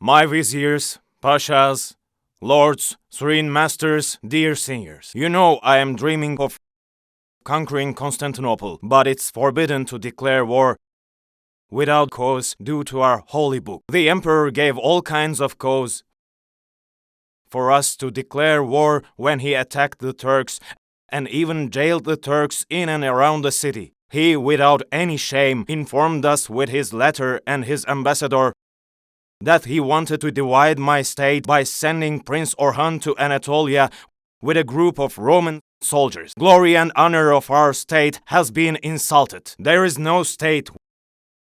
My viziers, pashas, lords, serene masters, dear seniors, you know I am dreaming of conquering Constantinople, but it's forbidden to declare war without cause due to our holy book. The emperor gave all kinds of cause for us to declare war when he attacked the Turks and even jailed the Turks in and around the city. He, without any shame, informed us with his letter and his ambassador that he wanted to divide my state by sending Prince Orhan to Anatolia with a group of Roman soldiers. Glory and honor of our state has been insulted. There is no state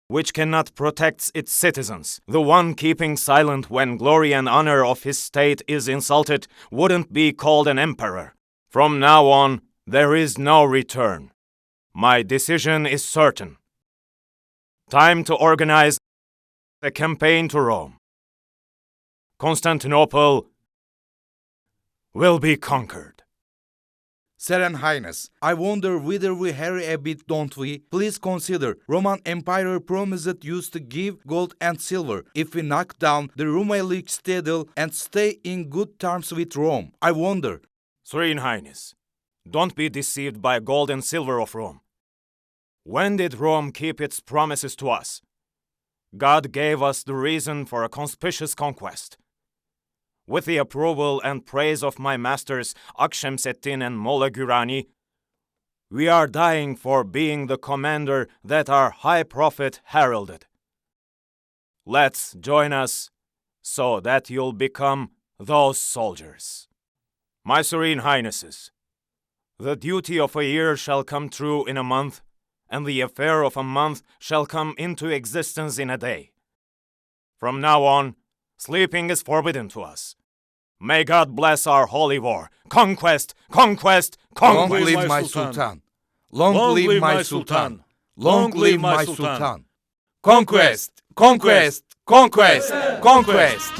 which cannot protect its citizens. The one keeping silent when glory and honor of his state is insulted wouldn't be called an emperor. From now on, there is no return. My decision is certain. Time to organize a campaign to Rome. Constantinople will be conquered. Serene Highness, I wonder whether we hurry a bit, don't we? Please consider, Roman Empire promised used to give gold and silver if we knock down the Rumelic citadel and stay in good terms with Rome. I wonder. Serene Highness, don't be deceived by gold and silver of Rome. When did Rome keep its promises to us? God gave us the reason for a conspicuous conquest. With the approval and praise of my masters Akşemseddin and Molla Gürani, we are dying for being the commander that our high prophet heralded. Let's join us so that you'll become those soldiers. My serene highnesses, the duty of a year shall come true in a month, and the affair of a month shall come into existence in a day. From now on, sleeping is forbidden to us. May God bless our holy war. Conquest! Conquest! Long Conquest! live my Sultan! Long live my Sultan! Long live my Sultan! Conquest! Conquest! Conquest! Conquest!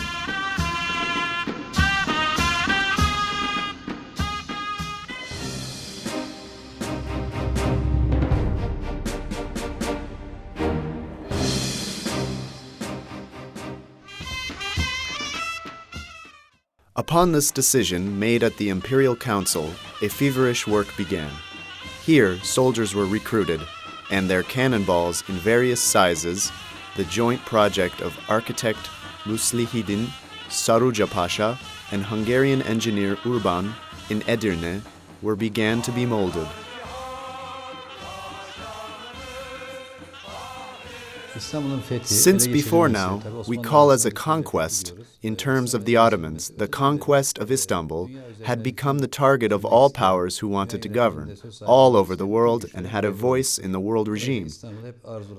Upon this decision made at the Imperial Council, a feverish work began. Here, soldiers were recruited, and their cannonballs in various sizes, the joint project of architect Muslihidin Saruca Pasha and Hungarian engineer Urban in Edirne, began to be molded. Since before now, we call as a conquest, in terms of the Ottomans, the conquest of Istanbul had become the target of all powers who wanted to govern, all over the world and had a voice in the world regime.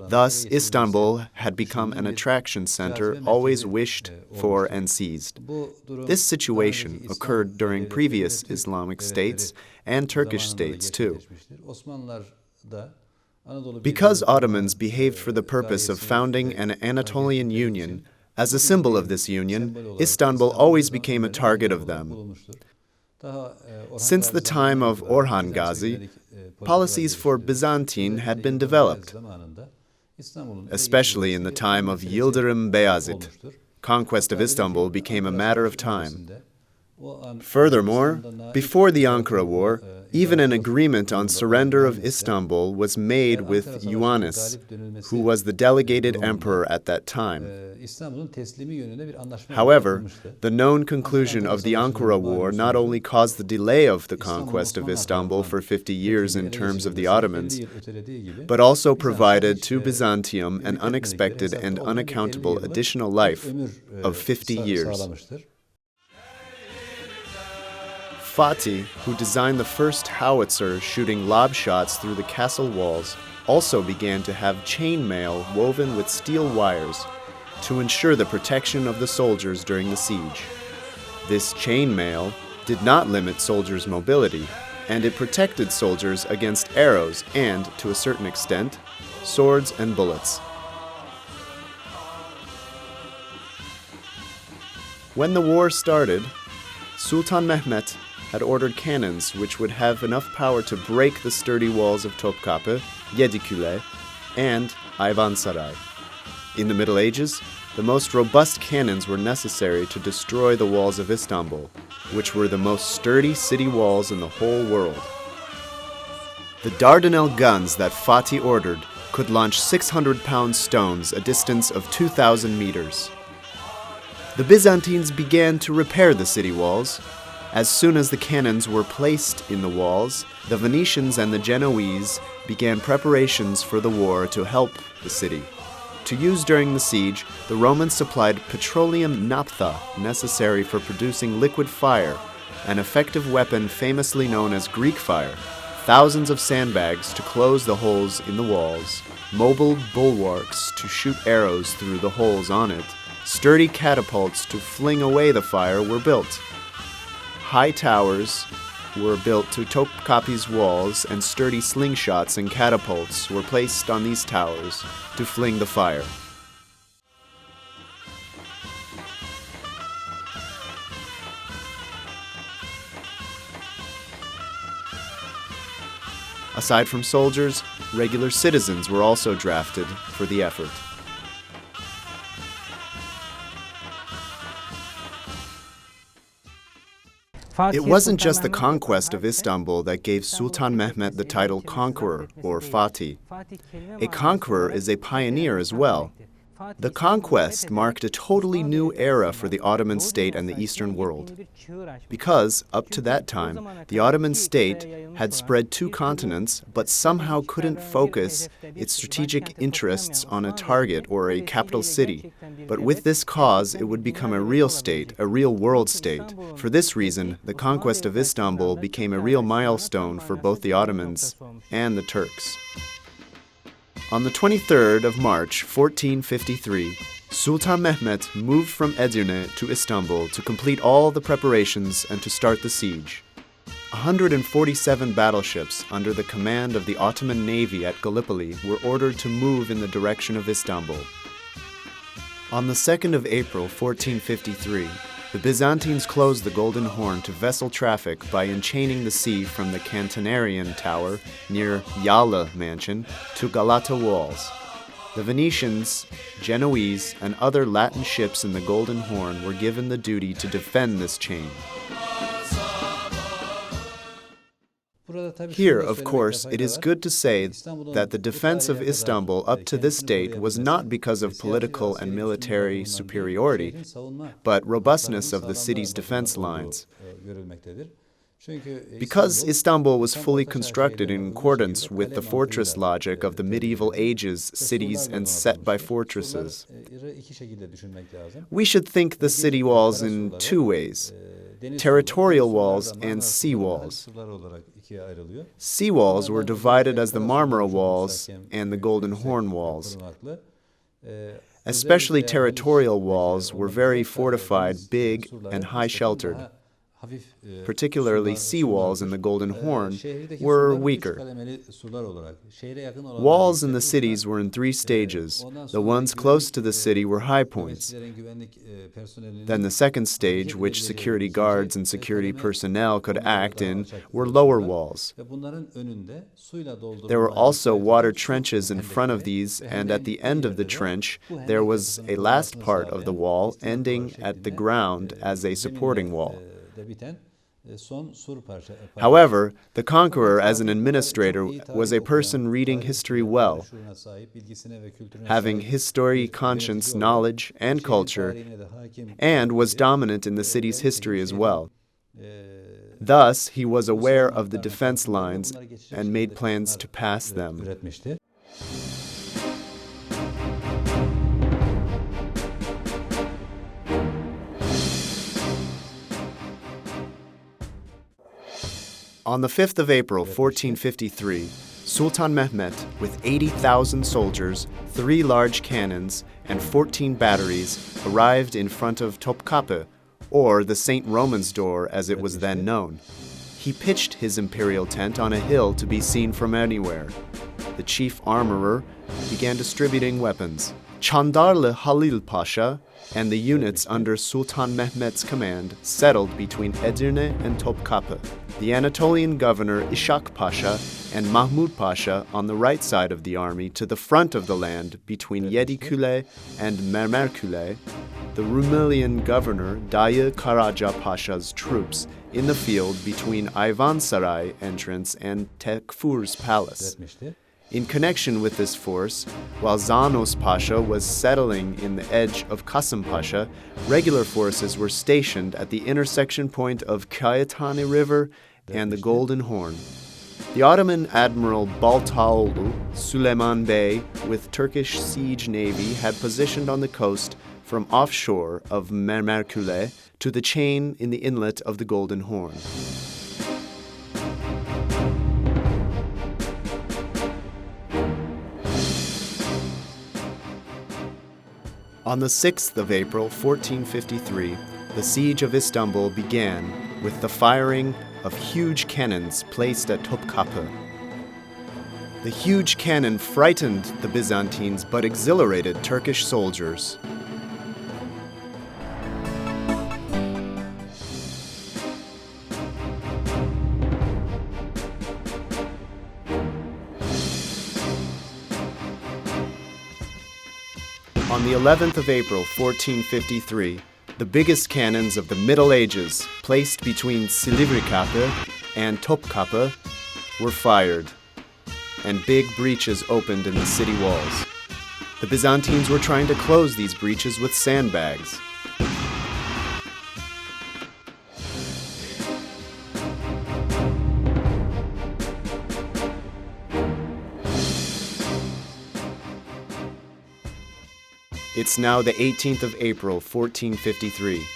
Thus, Istanbul had become an attraction center always wished for and seized. This situation occurred during previous Islamic states and Turkish states too. Because Ottomans behaved for the purpose of founding an Anatolian Union, As a symbol of this union, Istanbul always became a target of them. Since the time of Orhan Gazi, policies for Byzantine had been developed, especially in the time of Yıldırım Beyazıt. Conquest of Istanbul became a matter of time. Furthermore, before the Ankara War, even an agreement on surrender of Istanbul was made with Ioannis, who was the delegated emperor at that time. However, the known conclusion of the Ankara War not only caused the delay of the conquest of Istanbul for 50 years in terms of the Ottomans, but also provided to Byzantium an unexpected and unaccountable additional life of 50 years. Fatih, who designed the first howitzer shooting lob shots through the castle walls, also began to have chainmail woven with steel wires to ensure the protection of the soldiers during the siege. This chainmail did not limit soldiers' mobility, and it protected soldiers against arrows and, to a certain extent, swords and bullets. When the war started, Sultan Mehmet had ordered cannons which would have enough power to break the sturdy walls of Topkapı, Yedikule, and Ayvansaray. In the Middle Ages, the most robust cannons were necessary to destroy the walls of Istanbul, which were the most sturdy city walls in the whole world. The Dardanelle guns that Fatih ordered could launch 600-pound stones a distance of 2,000 meters. The Byzantines began to repair the city walls. As soon as the cannons were placed in the walls, the Venetians and the Genoese began preparations for the war to help the city. To use during the siege, the Romans supplied petroleum naphtha necessary for producing liquid fire, an effective weapon famously known as Greek fire, thousands of sandbags to close the holes in the walls, mobile bulwarks to shoot arrows through the holes on it, sturdy catapults to fling away the fire were built. High towers were built to Topkapı's walls, and sturdy slingshots and catapults were placed on these towers to fling the fire. Aside from soldiers, regular citizens were also drafted for the effort. It wasn't just the conquest of Istanbul that gave Sultan Mehmet the title conqueror, or Fatih. A conqueror is a pioneer as well. The conquest marked a totally new era for the Ottoman state and the Eastern world. Because, up to that time, the Ottoman state had spread 2 continents, but somehow couldn't focus its strategic interests on a target or a capital city. But with this cause, it would become a real state, a real world state. For this reason, the conquest of Istanbul became a real milestone for both the Ottomans and the Turks. On the 23rd of March, 1453, Sultan Mehmet moved from Edirne to Istanbul to complete all the preparations and to start the siege. 147 battleships under the command of the Ottoman Navy at Gallipoli were ordered to move in the direction of Istanbul. On the 2nd of April, 1453, the Byzantines closed the Golden Horn to vessel traffic by enchaining the sea from the Cantanarian Tower near Yala Mansion to Galata Walls. The Venetians, Genoese, and other Latin ships in the Golden Horn were given the duty to defend this chain. Here, of course, it is good to say that the defense of Istanbul up to this date was not because of political and military superiority, but robustness of the city's defense lines. Because Istanbul was fully constructed in accordance with the fortress logic of the medieval ages, cities and set by fortresses, we should think the city walls in 2 ways: territorial walls and sea walls. Sea walls were divided as the Marmara walls and the Golden Horn walls. Especially territorial walls were very fortified, big, and high-sheltered. particularly seawalls in the Golden Horn, were weaker. Walls in the cities were in three stages. The ones close to the city were high points. Then the second stage, which security guards and security personnel could act in, were lower walls. There were also water trenches in front of these, and at the end of the trench, there was a last part of the wall ending at the ground as a supporting wall. However, the conqueror, as an administrator, was a person reading history well, having history, conscience, knowledge, and culture, and was dominant in the city's history as well. Thus, he was aware of the defense lines and made plans to pass them. On the 5th of April, 1453, Sultan Mehmet, with 80,000 soldiers, 3 large cannons, and 14 batteries, arrived in front of Topkapı, or the St. Roman's Door as it was then known. He pitched his imperial tent on a hill to be seen from anywhere. The chief armorer began distributing weapons. Chandarlı Halil Pasha and the units under Sultan Mehmet's command settled between Edirne and Topkapı. The Anatolian governor Ishak Pasha and Mahmud Pasha on the right side of the army to the front of the land between Yedikule and Mermerkule, the Rumelian governor Dayı Karaca Pasha's troops in the field between Ayvansaray entrance and Tekfur's palace. In connection with this force, while Zanos Pasha was settling in the edge of Kasım Pasha, regular forces were stationed at the intersection point of Kayetani River and the Golden Horn. The Ottoman Admiral Baltaoğlu Süleyman Bey, with Turkish siege navy, had positioned on the coast from offshore of Mermerkule to the chain in the inlet of the Golden Horn. On the 6th of April, 1453, the siege of Istanbul began with the firing of huge cannons placed at Topkapı. The huge cannon frightened the Byzantines but exhilarated Turkish soldiers. On the 11th of April, 1453, the biggest cannons of the Middle Ages, placed between Silivri and Topkapı, were fired, and big breaches opened in the city walls. The Byzantines were trying to close these breaches with sandbags. It's now the 18th of April, 1453.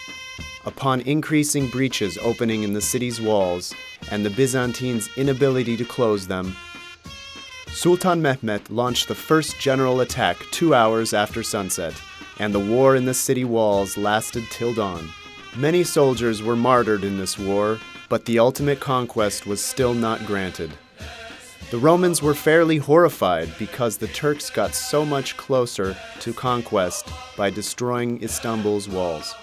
Upon increasing breaches opening in the city's walls and the Byzantines' inability to close them, Sultan Mehmet launched the first general attack 2 hours after sunset, and the war in the city walls lasted till dawn. Many soldiers were martyred in this war, but the ultimate conquest was still not granted. The Romans were fairly horrified because the Turks got so much closer to conquest by destroying Istanbul's walls.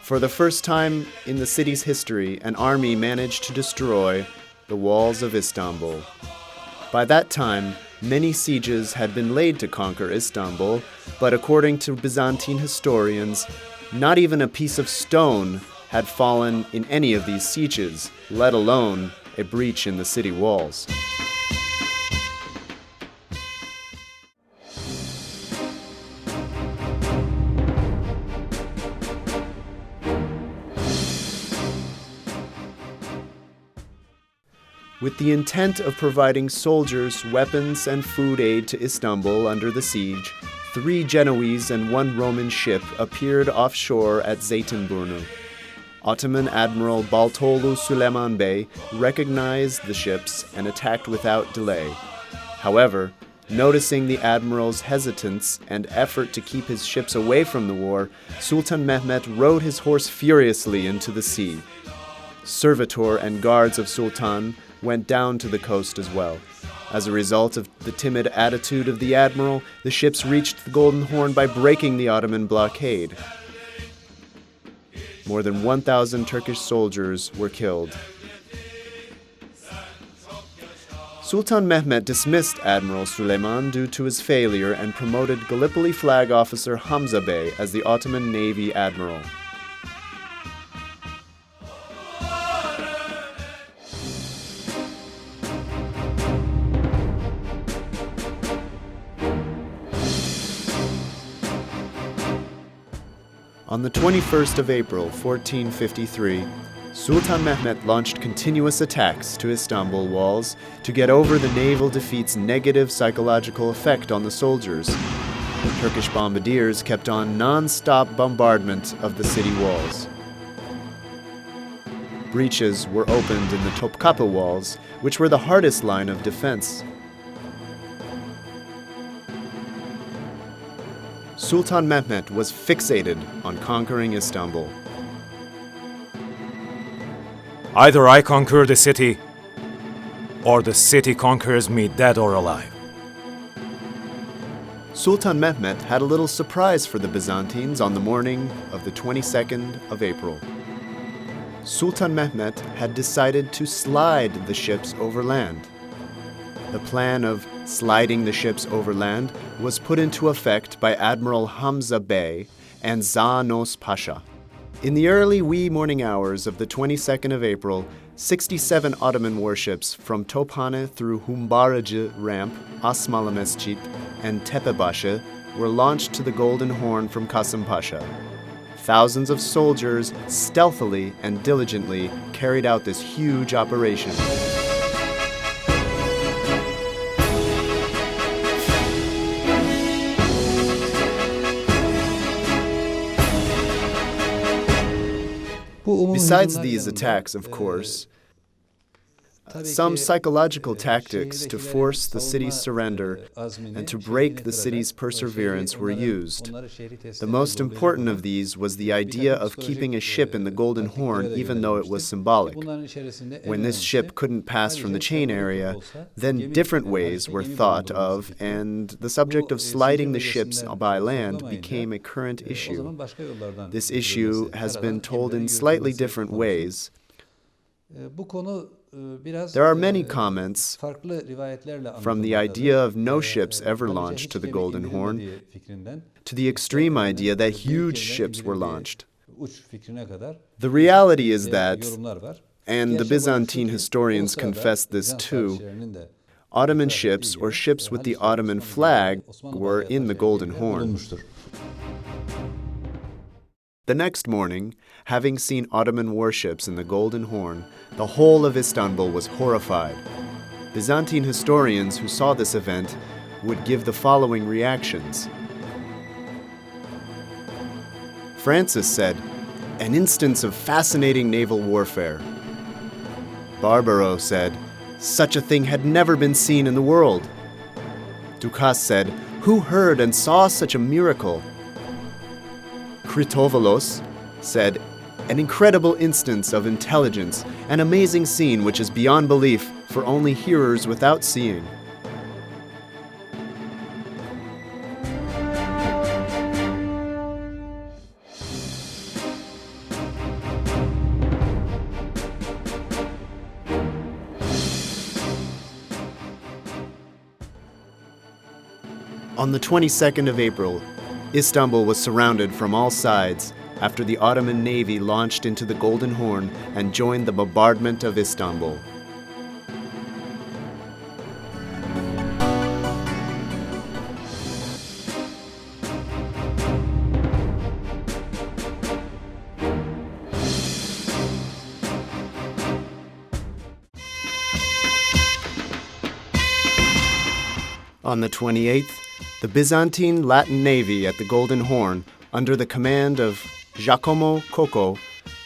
For the first time in the city's history, an army managed to destroy the walls of Istanbul. By that time, many sieges had been laid to conquer Istanbul, but according to Byzantine historians, not even a piece of stone had fallen in any of these sieges, let alone a breach in the city walls. With the intent of providing soldiers, weapons, and food aid to Istanbul under the siege, 3 Genoese and 1 Roman ship appeared offshore at Zeytinburnu. Ottoman Admiral Baltaoğlu Süleyman Bey recognized the ships and attacked without delay. However, Noticing the admiral's hesitance and effort to keep his ships away from the war, Sultan Mehmet rode his horse furiously into the sea. Servitor and guards of Sultan went down to the coast as well. As a result of the timid attitude of the admiral, the ships reached the Golden Horn by breaking the Ottoman blockade. More than 1,000 Turkish soldiers were killed. Sultan Mehmet dismissed Admiral Süleyman due to his failure and promoted Gallipoli flag officer Hamza Bey as the Ottoman Navy admiral. On the 21st of April, 1453, Sultan Mehmet launched continuous attacks to Istanbul walls to get over the naval defeat's negative psychological effect on the soldiers. Turkish bombardiers kept on non-stop bombardment of the city walls. Breaches were opened in the Topkapı walls, which were the hardest line of defense. Sultan Mehmet was fixated on conquering Istanbul. Either I conquer the city, or the city conquers me dead or alive. Sultan Mehmet had a little surprise for the Byzantines on the morning of the 22nd of April. Sultan Mehmet had decided to slide the ships overland. The plan of sliding the ships overland was put into effect by Admiral Hamza Bey and Zanos Pasha. In the early wee morning hours of the 22nd of April, 67 Ottoman warships from Tophane through Humbaracı Ramp, Asmalı Mescit, and Tepebaşı were launched to the Golden Horn from Kasım Pasha. Thousands of soldiers stealthily and diligently carried out this huge operation. Besides these attacks, of course, some psychological tactics to force the city's surrender and to break the city's perseverance were used. The most important of these was the idea of keeping a ship in the Golden Horn even though it was symbolic. When this ship couldn't pass from the chain area, then different ways were thought of, and the subject of sliding the ships by land became a current issue. This issue has been told in slightly different ways. There are many comments from the idea of no ships ever launched to the Golden Horn to the extreme idea that huge ships were launched. The reality is that, and the Byzantine historians confess this too, Ottoman ships or ships with the Ottoman flag were in the Golden Horn. The next morning, having seen Ottoman warships in the Golden Horn, the whole of Istanbul was horrified. Byzantine historians who saw this event would give the following reactions. Francis said, "An instance of fascinating naval warfare." Barbaro said, "Such a thing had never been seen in the world." Dukas said, "Who heard and saw such a miracle?" Kritovalos said, "An incredible instance of intelligence, an amazing scene which is beyond belief for only hearers without seeing." On the 22nd of April, Istanbul was surrounded from all sides after the Ottoman Navy launched into the Golden Horn and joined the bombardment of Istanbul. On the 28th, the Byzantine Latin Navy at the Golden Horn, under the command of Giacomo Cocco,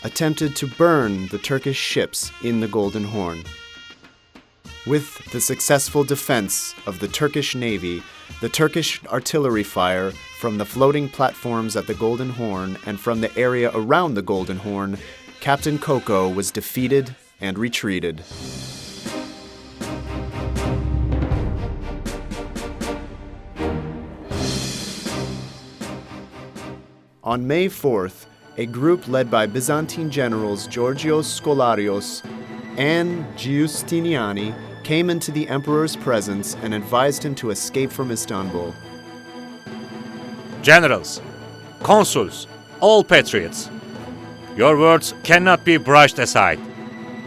attempted to burn the Turkish ships in the Golden Horn. With the successful defense of the Turkish navy, the Turkish artillery fire from the floating platforms at the Golden Horn and from the area around the Golden Horn, Captain Koko was defeated and retreated. On May 4th, a group led by Byzantine generals Georgios Skolarios and Giustiniani came into the emperor's presence and advised him to escape from Istanbul. Generals, consuls, all patriots, your words cannot be brushed aside.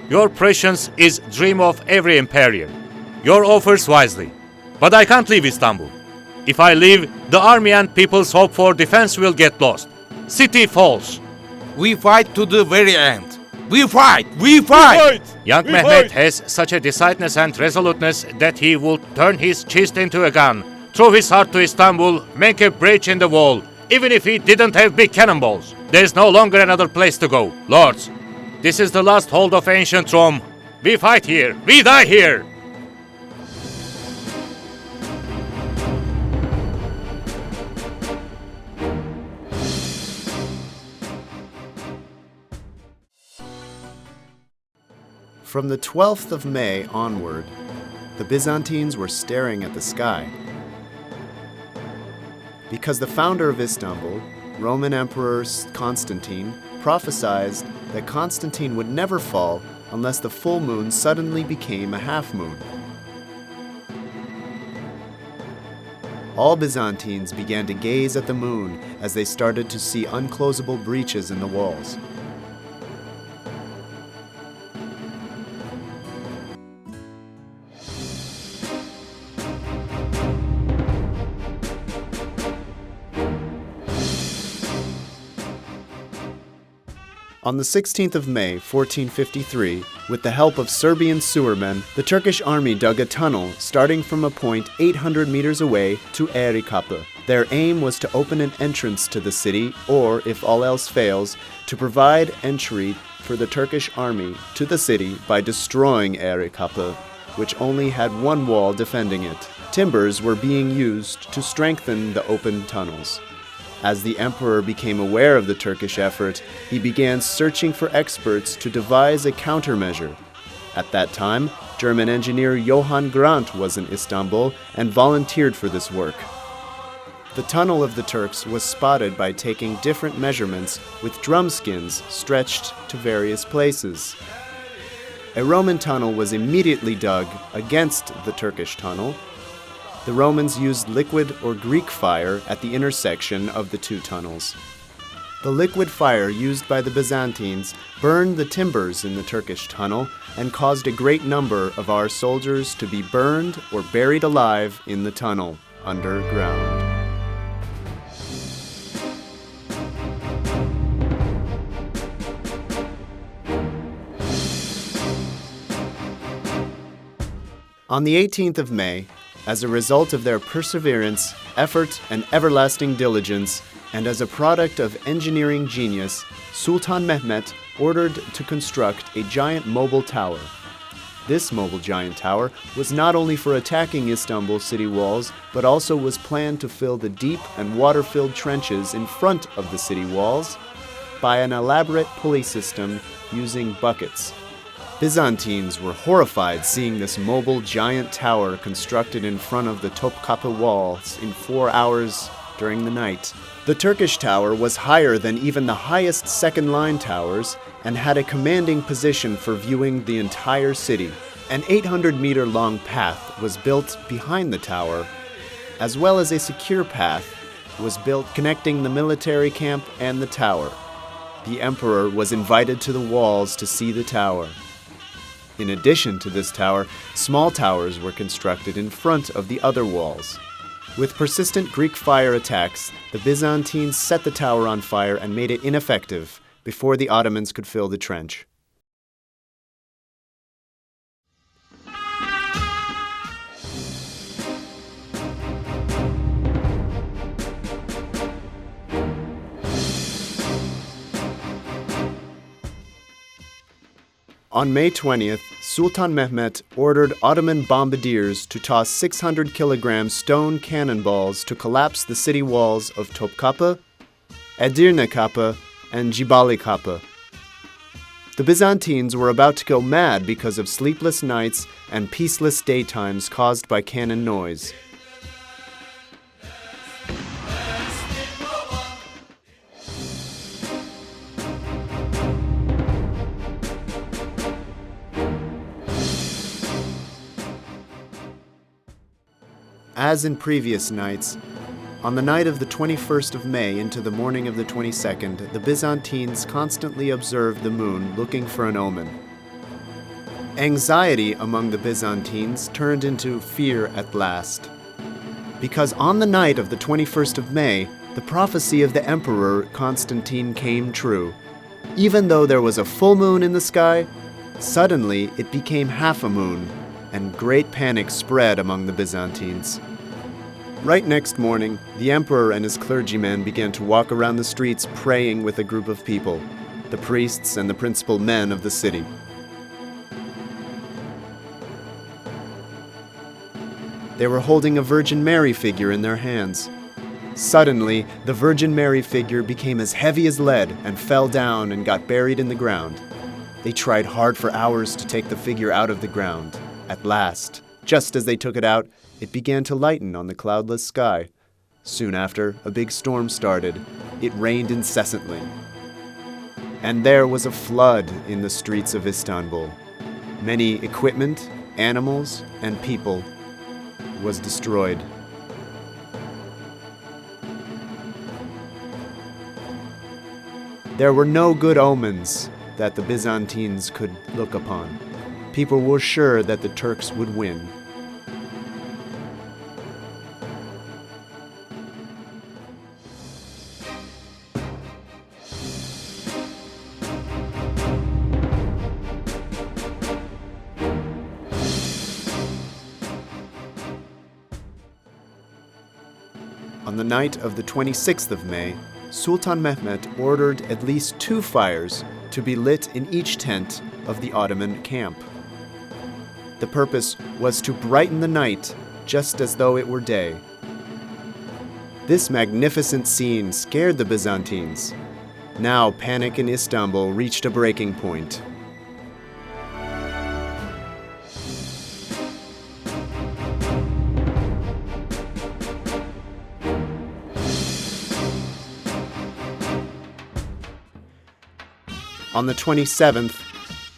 Your prescience is dream of every empire. Your offers wisely. But I can't leave Istanbul. If I leave, the army and people's hope for defense will get lost. City falls. We fight to the very end. We fight! We fight! Young Mehmet has such a decideness and resoluteness that he would turn his chest into a gun, throw his heart to Istanbul, make a breach in the wall, even if he didn't have big cannonballs. There's no longer another place to go. Lords, this is the last hold of ancient Rome. We fight here. We die here. From the 12th of May onward, the Byzantines were staring at the sky. Because the founder of Istanbul, Roman Emperor Constantine, prophesied that Constantine would never fall unless the full moon suddenly became a half moon. All Byzantines began to gaze at the moon as they started to see unclosable breaches in the walls. On the 16th of May, 1453, with the help of Serbian sewermen, the Turkish army dug a tunnel starting from a point 800 meters away to Erikapı. Their aim was to open an entrance to the city, or, if all else fails, to provide entry for the Turkish army to the city by destroying Erikapı, which only had one wall defending it. Timbers were being used to strengthen the open tunnels. As the emperor became aware of the Turkish effort, he began searching for experts to devise a countermeasure. At that time, German engineer Johann Grant was in Istanbul and volunteered for this work. The tunnel of the Turks was spotted by taking different measurements with drum skins stretched to various places. A Roman tunnel was immediately dug against the Turkish tunnel. The Romans used liquid or Greek fire at the intersection of the two tunnels. The liquid fire used by the Byzantines burned the timbers in the Turkish tunnel and caused a great number of our soldiers to be burned or buried alive in the tunnel underground. On the 18th of May, as a result of their perseverance, effort, and everlasting diligence, and as a product of engineering genius, Sultan Mehmet ordered to construct a giant mobile tower. This mobile giant tower was not only for attacking Istanbul city walls, but also was planned to fill the deep and water-filled trenches in front of the city walls by an elaborate pulley system using buckets. Byzantines were horrified seeing this mobile giant tower constructed in front of the Topkapı walls in 4 hours during the night. The Turkish tower was higher than even the highest second-line towers and had a commanding position for viewing the entire city. An 800-meter-long path was built behind the tower, as well as a secure path was built connecting the military camp and the tower. The emperor was invited to the walls to see the tower. In addition to this tower, small towers were constructed in front of the other walls. With persistent Greek fire attacks, the Byzantines set the tower on fire and made it ineffective before the Ottomans could fill the trench. On May 20th, Sultan Mehmet ordered Ottoman bombardiers to toss 600-kilogram stone cannonballs to collapse the city walls of Topkapı, Edirne Kapı, and Cibali Kapı. The Byzantines were about to go mad because of sleepless nights and peaceless daytimes caused by cannon noise. As in previous nights, on the night of the 21st of May into the morning of the 22nd, the Byzantines constantly observed the moon looking for an omen. Anxiety among the Byzantines turned into fear at last. Because on the night of the 21st of May, the prophecy of the Emperor Constantine came true. Even though there was a full moon in the sky, suddenly it became half a moon, and great panic spread among the Byzantines. Right next morning, the emperor and his clergymen began to walk around the streets praying with a group of people, the priests and the principal men of the city. They were holding a Virgin Mary figure in their hands. Suddenly, the Virgin Mary figure became as heavy as lead and fell down and got buried in the ground. They tried hard for hours to take the figure out of the ground. At last, just as they took it out, it began to lighten on the cloudless sky. Soon after, a big storm started. It rained incessantly. And there was a flood in the streets of Istanbul. Many equipment, animals, and people was destroyed. There were no good omens that the Byzantines could look upon. People were sure that the Turks would win. On the night of the 26th of May, Sultan Mehmet ordered at least 2 fires to be lit in each tent of the Ottoman camp. The purpose was to brighten the night just as though it were day. This magnificent scene scared the Byzantines. Now panic in Istanbul reached a breaking point. On the 27th,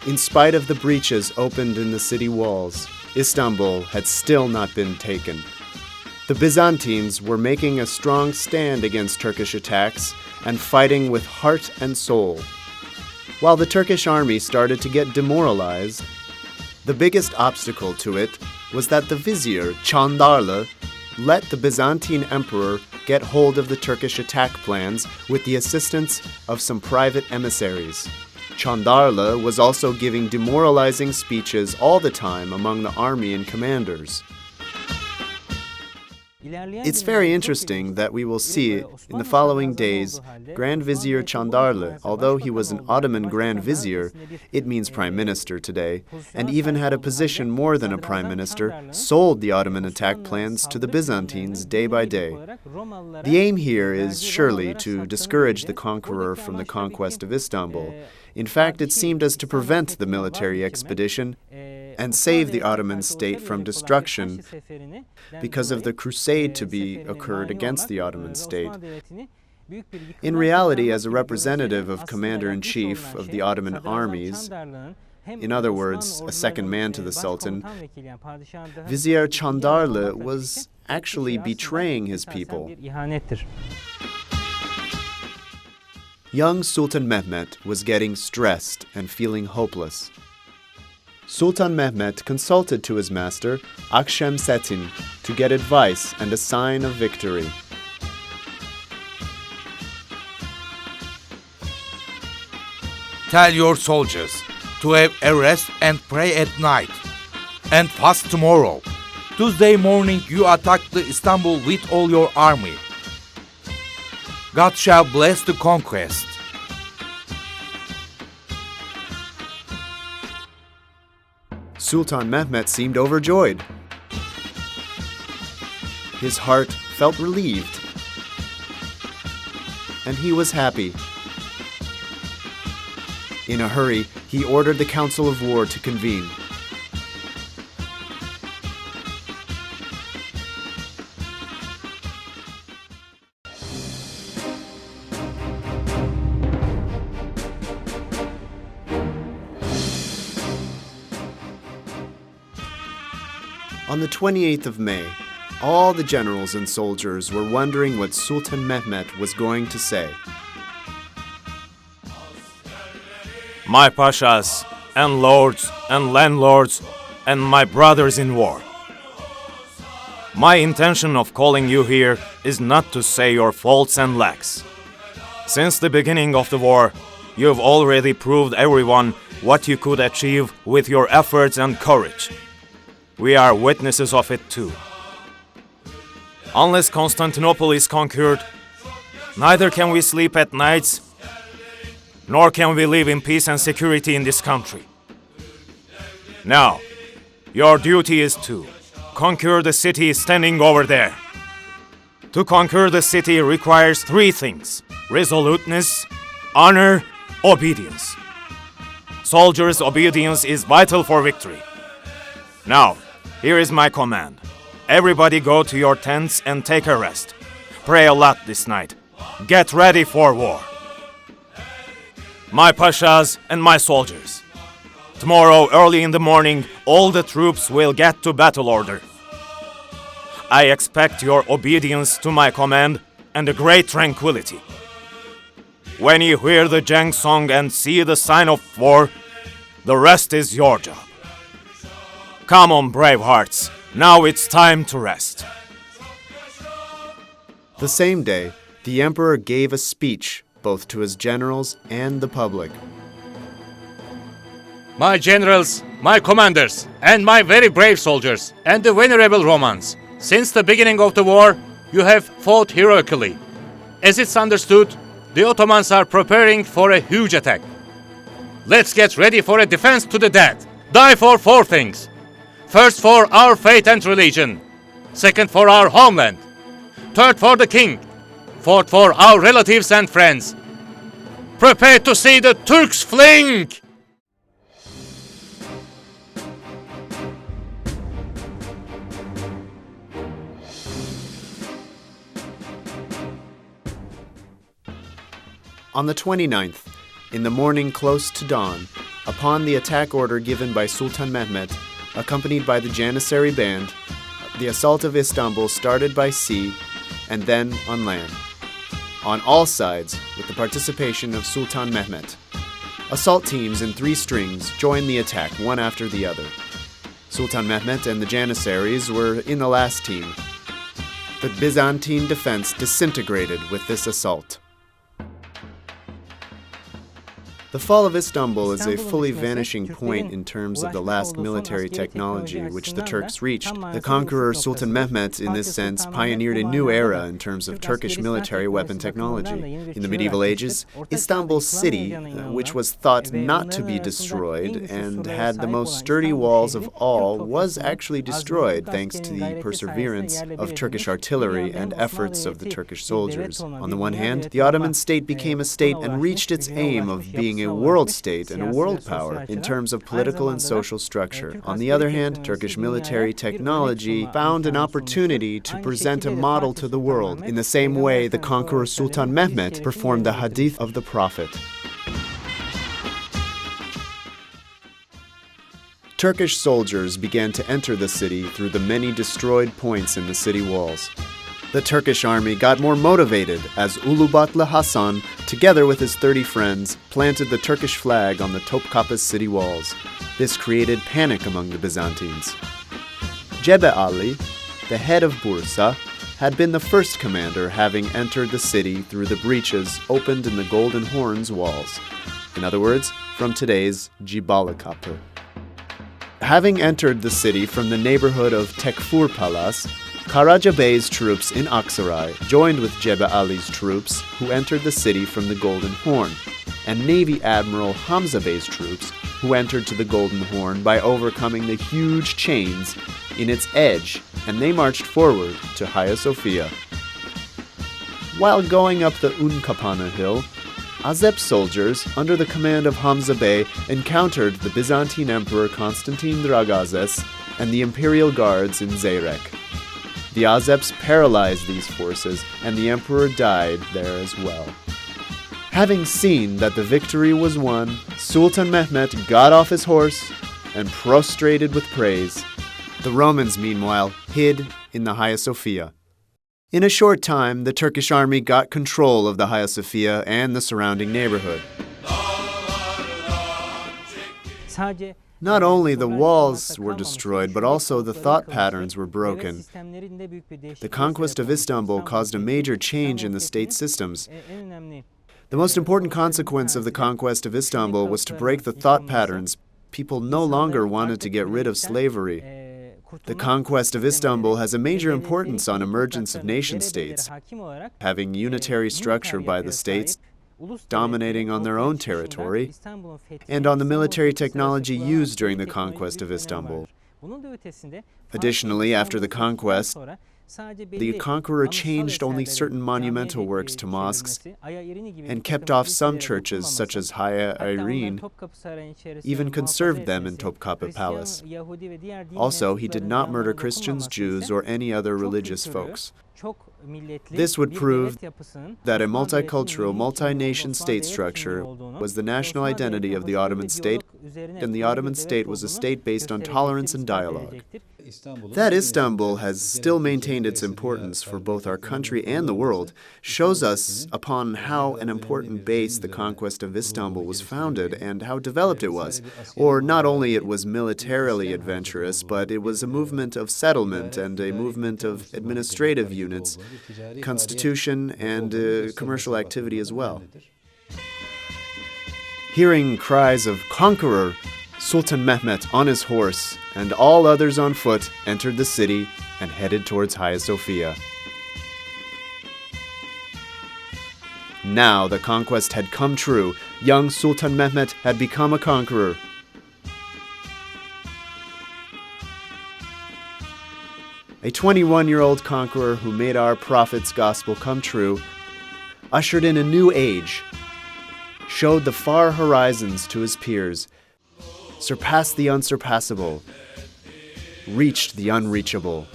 in spite of the breaches opened in the city walls, Istanbul had still not been taken. The Byzantines were making a strong stand against Turkish attacks and fighting with heart and soul. While the Turkish army started to get demoralized, the biggest obstacle to it was that the vizier, Chandarlı, let the Byzantine emperor get hold of the Turkish attack plans with the assistance of some private emissaries. Chandarlı was also giving demoralizing speeches all the time among the army and commanders. It's very interesting that we will see in the following days Grand Vizier Chandarlı, although he was an Ottoman Grand Vizier, it means Prime Minister today, and even had a position more than a Prime Minister, sold the Ottoman attack plans to the Byzantines day by day. The aim here is surely to discourage the conqueror from the conquest of Istanbul. In fact, it seemed as to prevent the military expedition and save the Ottoman state from destruction because of the crusade to be occurred against the Ottoman state. In reality, as a representative of Commander-in-Chief of the Ottoman armies, in other words, a second man to the Sultan, Vizier Chandarlı was actually betraying his people. Young Sultan Mehmet was getting stressed and feeling hopeless. Sultan Mehmet consulted to his master, Akşemseddin, to get advice and a sign of victory. Tell your soldiers to have a rest and pray at night, and fast tomorrow. Tuesday morning you attack the Istanbul with all your army. God shall bless the conquest. Sultan Mehmet seemed overjoyed. His heart felt relieved, and he was happy. In a hurry, he ordered the Council of War to convene. On the 28th of May, all the generals and soldiers were wondering what Sultan Mehmet was going to say. My pashas, and lords, and landlords, and my brothers in war. My intention of calling you here is not to say your faults and lacks. Since the beginning of the war, you've already proved everyone what you could achieve with your efforts and courage. We are witnesses of it too. Unless Constantinople is conquered, neither can we sleep at nights, nor can we live in peace and security in this country. Now, your duty is to conquer the city standing over there. To conquer the city requires 3 things: resoluteness, honor, obedience. Soldiers' obedience is vital for victory. Now, here is my command. Everybody go to your tents and take a rest. Pray a lot this night. Get ready for war. My pashas and my soldiers. Tomorrow early in the morning, all the troops will get to battle order. I expect your obedience to my command and a great tranquility. When you hear the Jang song and see the sign of war, the rest is your job. Come on, brave hearts. Now it's time to rest. The same day, the emperor gave a speech both to his generals and the public. My generals, my commanders, and my very brave soldiers, and the venerable Romans, since the beginning of the war, you have fought heroically. As it's understood, the Ottomans are preparing for a huge attack. Let's get ready for a defense to the death. Die for 4 things. First, for our faith and religion. Second, for our homeland. Third, for the king. Fourth, for our relatives and friends. Prepare to see the Turks fling! On the 29th, in the morning close to dawn, upon the attack order given by Sultan Mehmet, accompanied by the Janissary band, the assault of Istanbul started by sea and then on land. On all sides, with the participation of Sultan Mehmet. Assault teams in 3 strings joined the attack one after the other. Sultan Mehmet and the Janissaries were in the last team. The Byzantine defense disintegrated with this assault. The fall of Istanbul is a fully vanishing point in terms of the last military technology which the Turks reached. The conqueror Sultan Mehmet, in this sense, pioneered a new era in terms of Turkish military weapon technology. In the medieval ages, Istanbul city, which was thought not to be destroyed and had the most sturdy walls of all, was actually destroyed thanks to the perseverance of Turkish artillery and efforts of the Turkish soldiers. On the one hand, the Ottoman state became a state and reached its aim of being a world state and a world power in terms of political and social structure. On the other hand, Turkish military technology found an opportunity to present a model to the world in the same way the conqueror Sultan Mehmet performed the hadith of the Prophet. Turkish soldiers began to enter the city through the many destroyed points in the city walls. The Turkish army got more motivated as Ulubatlı Hasan, together with his 30 friends, planted the Turkish flag on the Topkapı city walls. This created panic among the Byzantines. Cebe Ali, the head of Bursa, had been the first commander, having entered the city through the breaches opened in the Golden Horn's walls. In other words, from today's Cibalıkapı. Having entered the city from the neighborhood of Tekfur Palace, Karaca Bey's troops in Aksaray joined with Cebe Ali's troops, who entered the city from the Golden Horn. and Navy Admiral Hamza Bey's troops, who entered to the Golden Horn by overcoming the huge chains in its edge, and they marched forward to Hagia Sophia. While going up the Unkapanı hill, Azep soldiers, under the command of Hamza Bey, encountered the Byzantine Emperor Constantine Dragazes and the Imperial Guards in Zeyrek. The Azeps paralyzed these forces, and the emperor died there as well. Having seen that the victory was won, Sultan Mehmet got off his horse and prostrated with praise. The Romans, meanwhile, hid in the Hagia Sophia. In a short time, the Turkish army got control of the Hagia Sophia and the surrounding neighborhood. Not only the walls were destroyed, but also the thought patterns were broken. The conquest of Istanbul caused a major change in the state systems. The most important consequence of the conquest of Istanbul was to break the thought patterns. People no longer wanted to get rid of slavery. The conquest of Istanbul has a major importance on emergence of nation-states, having unitary structure by the states, dominating on their own territory, and on the military technology used during the conquest of Istanbul. Additionally, after the conquest, the conqueror changed only certain monumental works to mosques and kept off some churches, such as Hagia Irene, even conserved them in Topkapı Palace. Also, he did not murder Christians, Jews, or any other religious folks. This would prove that a multicultural, multi-nation state structure was the national identity of the Ottoman state, and the Ottoman state was a state based on tolerance and dialogue. That Istanbul has still maintained its importance for both our country and the world shows us upon how an important base the conquest of Istanbul was founded and how developed it was. Or not only it was militarily adventurous, but it was a movement of settlement and a movement of administrative units, constitution, and commercial activity as well. Hearing cries of "Conqueror!", Sultan Mehmet on his horse and all others on foot entered the city and headed towards Hagia Sophia. Now the conquest had come true. Young Sultan Mehmet had become a conqueror. A 21-year-old conqueror who made our prophet's gospel come true, ushered in a new age, showed the far horizons to his peers, surpassed the unsurpassable, reached the unreachable.